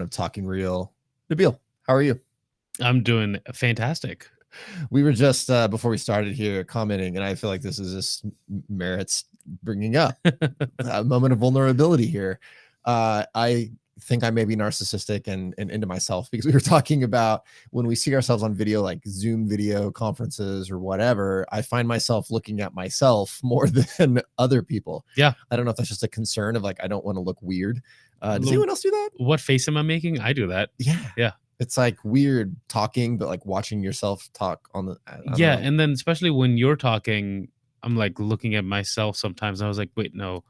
of Talking Real. Nabil, how are you? I'm doing fantastic. We were just before we started here commenting, and I feel like this is just merits bringing up a moment of vulnerability here. I think I may be narcissistic and into myself because we were talking about when we see ourselves on video, like Zoom video conferences or whatever. I find myself looking at myself more than other people. Yeah. I don't know if that's just a concern of like I don't want to look weird. Does anyone else do that? What face am I making? I do that. Yeah. Yeah. It's like weird talking, but like watching yourself talk on the. I don't Yeah. know. And then especially when you're talking, I'm like looking at myself sometimes. I was like, wait, no,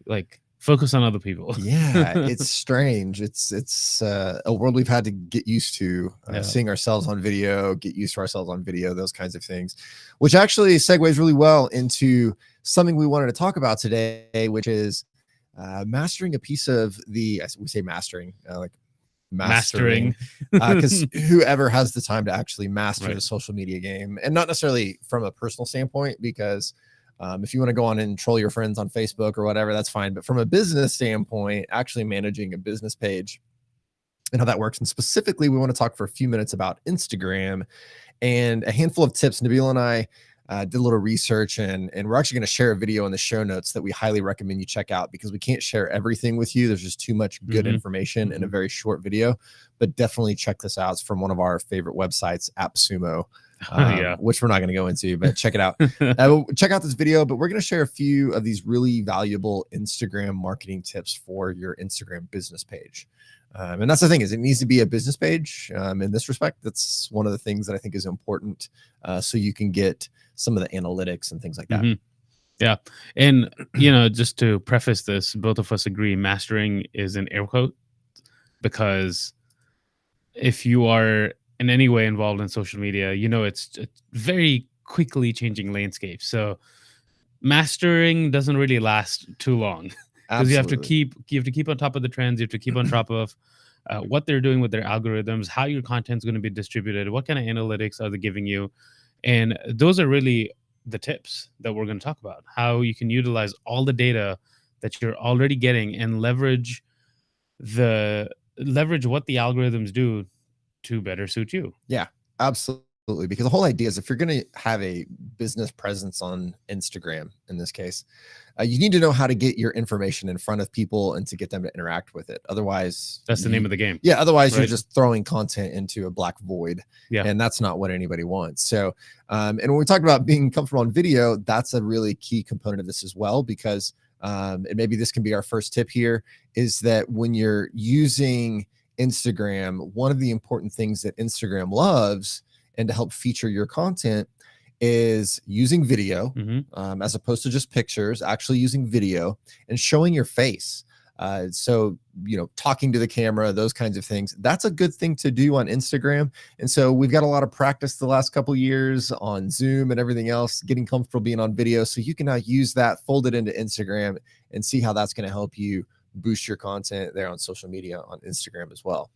like focus on other people. Yeah, it's strange. It's a world we've had to get used to, Yeah. seeing ourselves on video, get used to ourselves on video, those kinds of things, which actually segues really well into something we wanted to talk about today, which is mastering a piece of the. We say mastering, like mastering, because whoever has the time to actually master Right. the social media game, and not necessarily from a personal standpoint, because if you want to go on and troll your friends on Facebook or whatever, that's fine. But from a business standpoint, actually managing a business page and how that works. And specifically, we want to talk for a few minutes about Instagram and a handful of tips. Nabil and I did a little research, and we're actually going to share a video in the show notes that we highly recommend you check out, because we can't share everything with you. There's just too much good information in a very short video, but definitely check this out. It's from one of our favorite websites, AppSumo. Which we're not going to go into, but check it out. Check out this video, but we're going to share a few of these really valuable Instagram marketing tips for your Instagram business page. And that's the thing, is it needs to be a business page. In this respect, that's one of the things that I think is important, so you can get some of the analytics and things like that. Yeah. And, just to preface this, both of us agree mastering is an air quote, because if you are in any way involved in social media, it's a very quickly changing landscape. So mastering doesn't really last too long, because you have to keep on top of the trends. You have to keep on top of what they're doing with their algorithms, how your content's going to be distributed, what kind of analytics are they giving you. And those are really the tips that we're going to talk about, how you can utilize all the data that you're already getting and leverage what the algorithms do to better suit you. Yeah, absolutely. Because the whole idea is, if you're going to have a business presence on Instagram, in this case, you need to know how to get your information in front of people and to get them to interact with it. Otherwise, that's the name of the game. Yeah. Otherwise, you're just throwing content into a black void. Yeah. And that's not what anybody wants. So, and when we talk about being comfortable on video, that's a really key component of this as well, because, and maybe this can be our first tip here, is that when you're using Instagram, one of the important things that Instagram loves, and to help feature your content, is using video, as opposed to just pictures, actually using video and showing your face. So, talking to the camera, those kinds of things, that's a good thing to do on Instagram. And so we've got a lot of practice the last couple of years on Zoom and everything else, getting comfortable being on video. So you can now use that, fold it into Instagram, and see how that's going to help you boost your content there on social media on Instagram as well.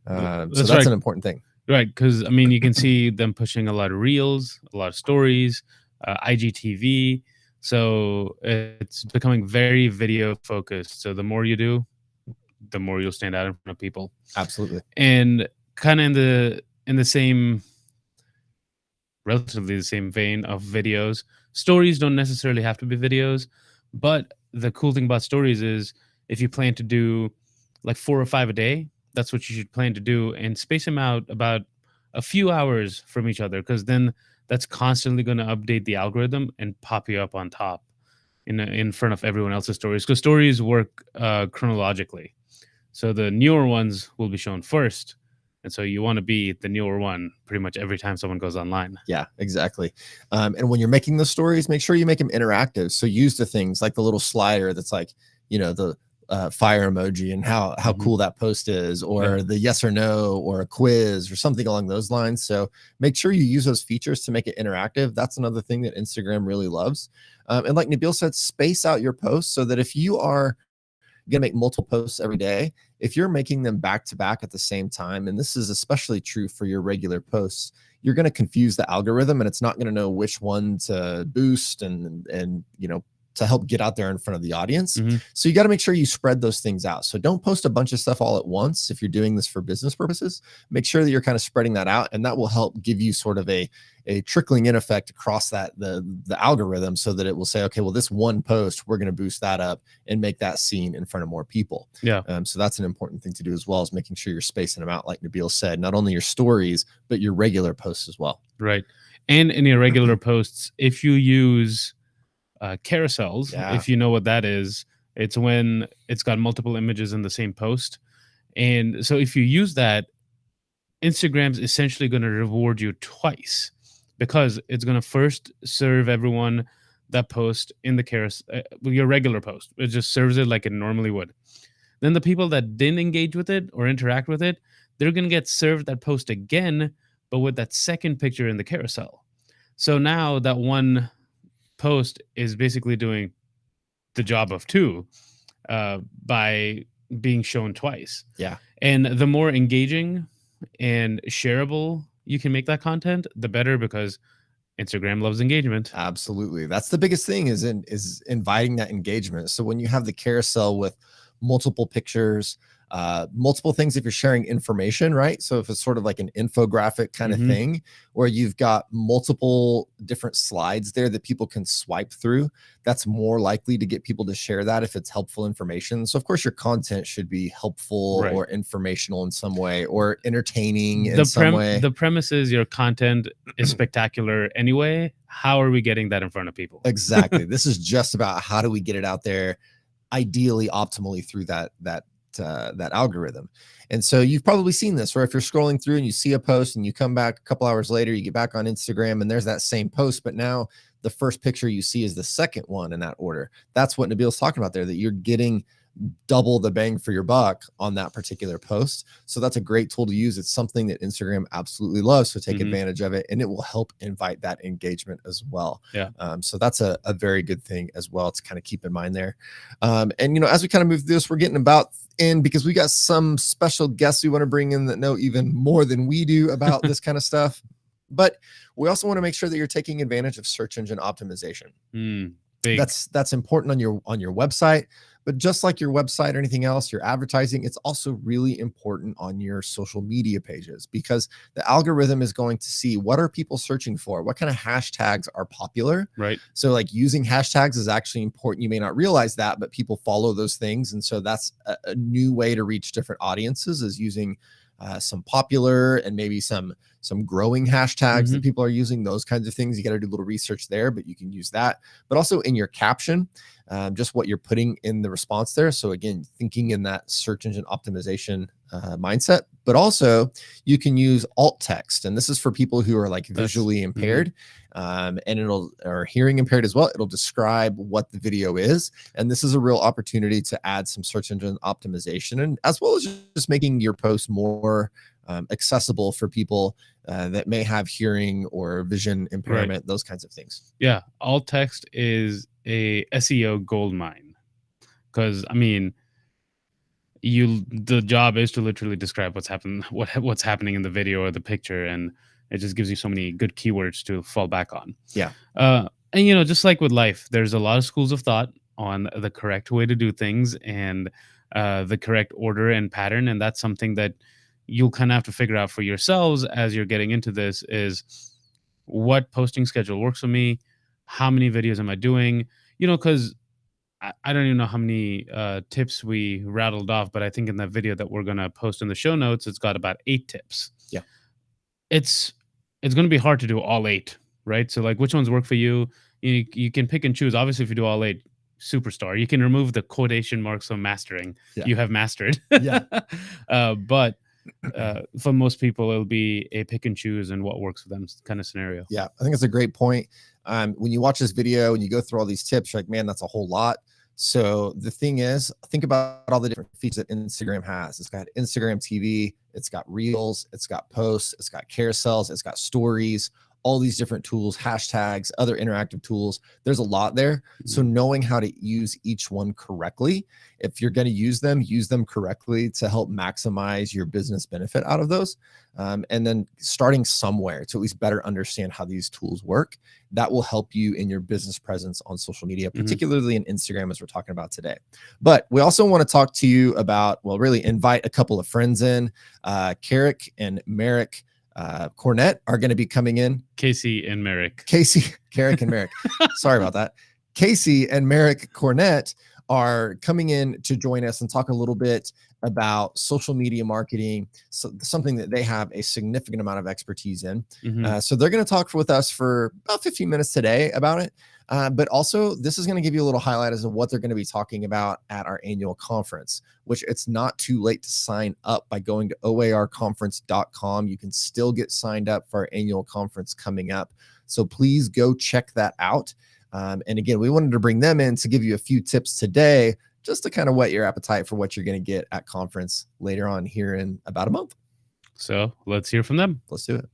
So that's an important thing. Right. Because, you can see them pushing a lot of reels, a lot of stories, IGTV. So it's becoming very video focused. So the more you do, the more you'll stand out in front of people. Absolutely. And kind of in the same, relatively the same vein of videos, stories don't necessarily have to be videos. But the cool thing about stories is, if you plan to do like 4 or 5 a day, that's what you should plan to do, and space them out about a few hours from each other, because then that's constantly going to update the algorithm and pop you up on top in front of everyone else's stories, because stories work chronologically. So the newer ones will be shown first. And so you want to be the newer one pretty much every time someone goes online. Yeah, exactly. And when you're making the stories, make sure you make them interactive. So use the things like the little slider that's like, the fire emoji, and how cool that post is, or the yes or no, or a quiz or something along those lines. So make sure you use those features to make it interactive. That's another thing that Instagram really loves. And like Nabil said, space out your posts, so that if you are going to make multiple posts every day, if you're making them back to back at the same time, and this is especially true for your regular posts, you're going to confuse the algorithm, and it's not going to know which one to boost and to help get out there in front of the audience. Mm-hmm. So you got to make sure you spread those things out. So don't post a bunch of stuff all at once. If you're doing this for business purposes, make sure that you're kind of spreading that out, and that will help give you sort of a trickling in effect across the algorithm, so that it will say, okay, well, this one post, we're going to boost that up and make that seen in front of more people. Yeah. So that's an important thing to do, as well as making sure you're spacing them out, like Nabil said, not only your stories, but your regular posts as well. Right. And in your regular posts, if you use carousels, if you know what that is, it's when it's got multiple images in the same post. And so if you use that, Instagram's essentially going to reward you twice, because it's going to first serve everyone that post in the carousel, your regular post. It just serves it like it normally would. Then the people that didn't engage with it or interact with it, they're going to get served that post again, but with that second picture in the carousel. So now that one post is basically doing the job of two by being shown twice. Yeah. And the more engaging and shareable you can make that content, the better, because Instagram loves engagement. Absolutely. That's the biggest thing, is inviting that engagement. So when you have the carousel with multiple pictures, multiple things, if you're sharing information, right? So if it's sort of like an infographic kind of thing, where you've got multiple different slides there that people can swipe through, that's more likely to get people to share that if it's helpful information. So of course your content should be helpful or informational in some way, or entertaining in some way. The premise is your content is spectacular anyway. How are we getting that in front of people? Exactly. This is just about how do we get it out there, ideally, optimally, through that algorithm. And so you've probably seen this, where if you're scrolling through and you see a post and you come back a couple hours later, you get back on Instagram and there's that same post, but now the first picture you see is the second one in that order. That's what Nabil's talking about there, that you're getting double the bang for your buck on that particular post. So that's a great tool to use. It's something that Instagram absolutely loves. So take advantage of it, and it will help invite that engagement as well. Yeah. So that's a very good thing as well to kind of keep in mind there. And, you know, as we kind of move through this, we're getting about in, because we got some special guests we want to bring in that know even more than we do about this kind of stuff. But we also want to make sure that you're taking advantage of search engine optimization. That's important on your website, but just like your website or anything else, your advertising, it's also really important on your social media pages, because the algorithm is going to see what are people searching for, what kind of hashtags are popular. Right. So like using hashtags is actually important. You may not realize that, but people follow those things. And so that's a new way to reach different audiences, is using some popular and maybe some growing hashtags that people are using, those kinds of things. You got to do a little research there, but you can use that. But also in your caption, just what you're putting in the response there. So again, thinking in that search engine optimization mindset, but also you can use alt text. And this is for people who are like visually impaired, and or hearing impaired as well. It'll describe what the video is. And this is a real opportunity to add some search engine optimization, and as well as just making your post more accessible for people that may have hearing or vision impairment, those kinds of things. Yeah. Alt text is a SEO gold mine, because I mean, the job is to literally describe what's happening in the video or the picture, and it just gives you so many good keywords to fall back on. Yeah. And you know, just like with life, there's a lot of schools of thought on the correct way to do things and the correct order and pattern, and that's something that you'll kind of have to figure out for yourselves as you're getting into this, is what posting schedule works for me, how many videos am I doing, you know, because I don't even know how many tips we rattled off, but I think in that video that we're going to post in the show notes, it's got about 8 tips. Yeah. It's going to be hard to do all 8, right? So like, which ones work for you? You can pick and choose. Obviously, if you do all 8, superstar. You can remove the quotation marks from mastering. Yeah. You have mastered. Yeah. But for most people, it'll be a pick and choose and what works for them kind of scenario. Yeah, I think it's a great point. When you watch this video and you go through all these tips, you're like, man, that's a whole lot. So the thing is, think about all the different features that Instagram has. It's got Instagram TV, it's got Reels, it's got posts, it's got carousels, it's got stories. all these different tools, hashtags, other interactive tools. There's a lot there. So knowing how to use each one correctly, if you're going to use them correctly to help maximize your business benefit out of those. And then starting somewhere to at least better understand how these tools work, that will help you in your business presence on social media, particularly in Instagram, as we're talking about today. But we also want to talk to you about, well, really invite a couple of friends in. Carrick and Merrick Cornett are going to be coming in. Casey and Merrick. Carrick and Merrick. Sorry about that. Casey and Merrick Cornett are coming in to join us and talk a little bit about social media marketing, so something that they have a significant amount of expertise in. So they're going to talk with us for about 15 minutes today about it. But also, this is going to give you a little highlight as to what they're going to be talking about at our annual conference, which it's not too late to sign up by going to oarconference.com. You can still get signed up for our annual conference coming up. So please go check that out. And again, we wanted to bring them in to give you a few tips today, just to kind of whet your appetite for what you're going to get at conference later on here in about a month. So let's hear from them. Let's do it.